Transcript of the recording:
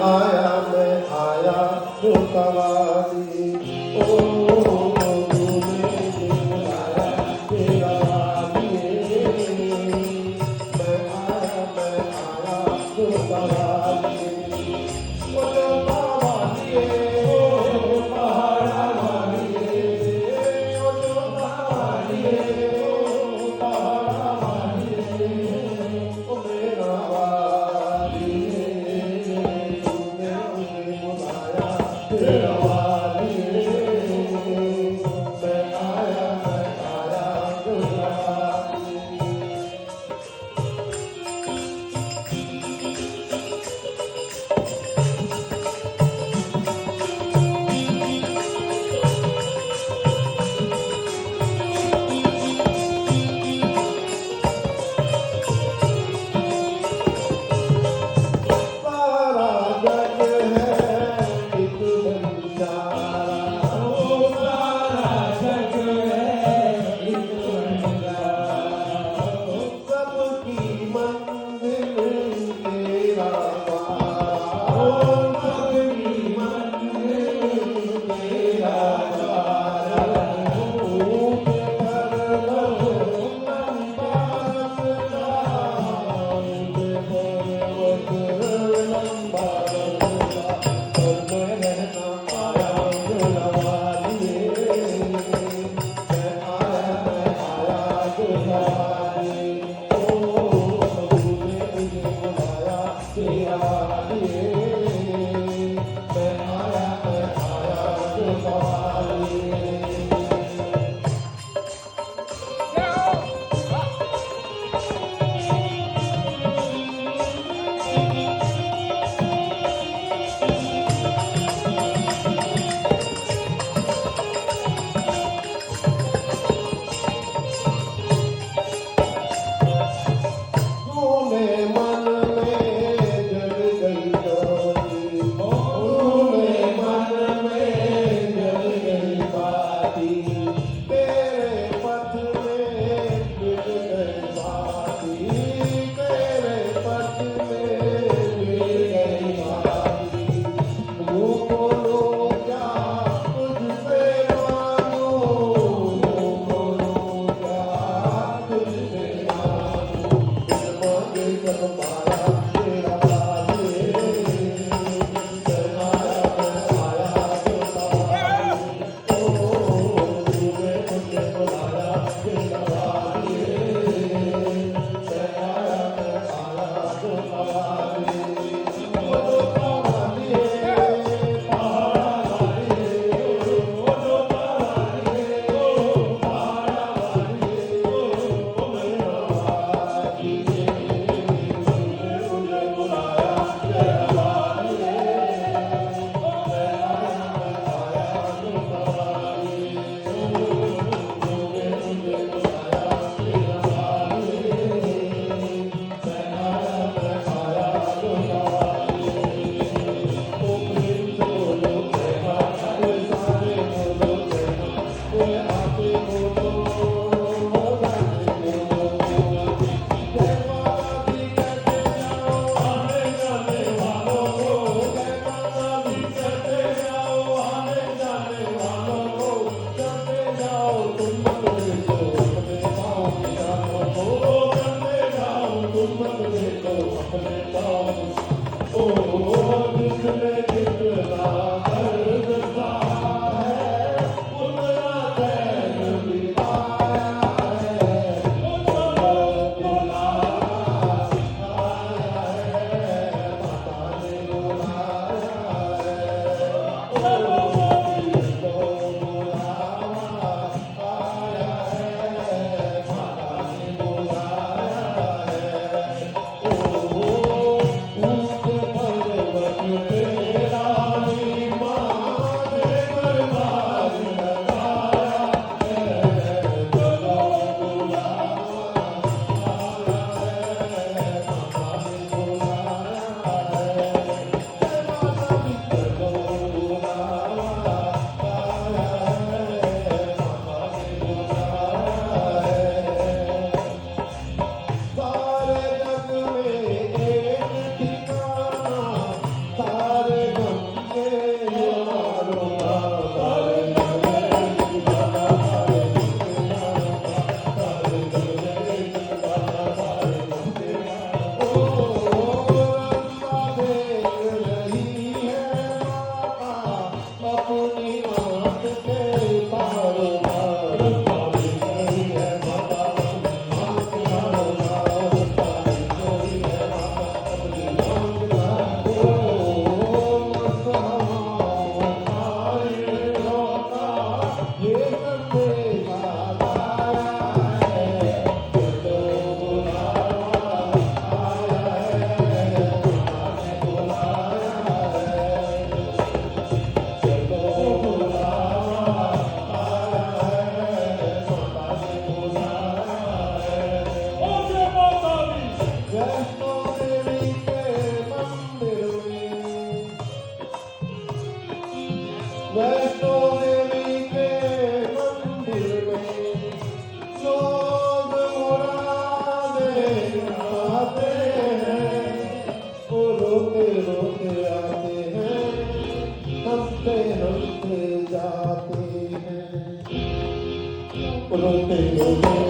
आया जो कवाली ओ तूने बुलाया तेरा वाली मैं आया जो कवाली ओ जो कवाली ओ पहाड़ा वाली ओ जो कवाली ओ पहाड़ा वाली ओ मेरा वाली तेरा वाली मैं आया तेरा वाली सारा जग है एक बंजारा ओ सारा जग है एक बंजारा सबकी मंजिल तेरा द्वार ओ सबकी मंजिल तेरा द्वार ऊँट पर लो लंबास राउंड पर्वत लंबा लंबा और मैं रहना आया गुलावाली मैं आया गुलावाली ओ तूने मुझे बुलाया तेरा वाली मैं आया गुलावाली तूने मन में जग गई ज्योति तूने मन में जग गई बाती तेरे पथ में मिल गई बाती तेरे पथ में मिल गई बाती मुँह खोलो क्या तुझसे मांगो मुँह खोलो क्या तुझसे मांगो मांगे जब पाया तेरा वाली मैं आया जो कवाली ओ तूने मुझे बुलाया तेरा वाली मैं आया जो कवाली ओ जो कवाली पहाड़ा वाली ओ जो कवाली पहाड़ा वाली ओ मेरा वाली मुझे बुलाया तेरा वाली मैं आया जो कवाली तूने मुझे बुलाया तेरा वाली मैं आया जो कवाली ओ प्रेम बोलो प्रेमा अरे सारे बोलो प्रेमा ओए आके बोलो जाने बोलो जय माता दी कहते जाओ आने जाने वालों को जय माता दी कहते जाओ आने जाने वालों को करते जाओ तुम मत देखो अपने पाँव निशानों को करते जाओ तुम मत देखो अपने पाँव ओ जिसने जितना दर्द सहा है उतना चैन भी पाया है उतना बुलाया आया है माता ने बुलाया है ओ जिसको बुलावा आया है माता ने बुलाया है ओ ऊँट पर्वत तेरा मान दरबार लगाया है जगो बुलावा आया है माता ने बुलाया है जय माता दी जगो बुलावा आया है माता ने बुलाया है सारे जग में एक ठिकाना वैष्णो देवी के मंदिर में लोग मुरादे आते हैं, वो रोते रोते आते हैं, हंसते हंसते जाते हैं, रोते रोते